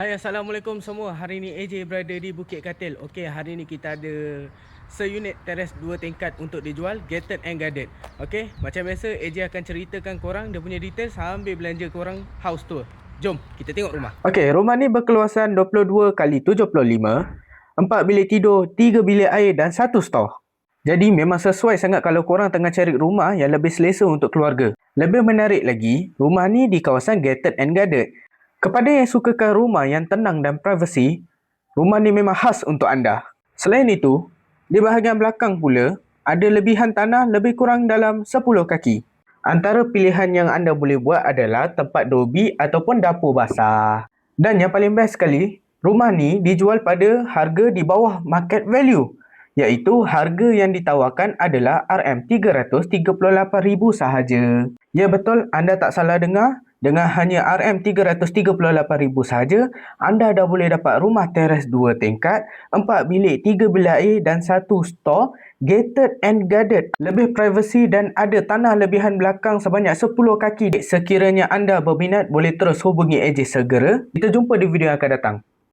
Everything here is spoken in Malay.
Hai, Assalamualaikum semua. Hari ni AJ berada di Bukit Katil. Okey, hari ni kita ada seunit teres 2 tingkat untuk dijual, gated and guarded. Okey, macam biasa AJ akan ceritakan korang dia punya detail sambil belanja korang house tour. Jom, kita tengok rumah. Okey, rumah ni berkeluasan 22 kali 75, 4 bilik tidur, 3 bilik air dan 1 store. Jadi memang sesuai sangat kalau korang tengah cari rumah yang lebih selesa untuk keluarga. Lebih menarik lagi, rumah ni di kawasan gated and guarded. Kepada yang sukakan rumah yang tenang dan privasi, rumah ni memang khas untuk anda. Selain itu, di bahagian belakang pula, ada lebihan tanah lebih kurang dalam 10 kaki. Antara pilihan yang anda boleh buat adalah tempat dobi ataupun dapur basah. Dan yang paling best sekali, rumah ni dijual pada harga di bawah market value, iaitu harga yang ditawarkan adalah RM338,000 sahaja. Ya betul, anda tak salah dengar. Dengan hanya RM338,000 sahaja, anda dah boleh dapat rumah teres 2 tingkat, 4 bilik, 3 bilik air dan 1 store, gated and guarded, lebih privasi dan ada tanah lebihan belakang sebanyak 10 kaki. Sekiranya anda berminat, boleh terus hubungi AJ segera. Kita jumpa di video yang akan datang.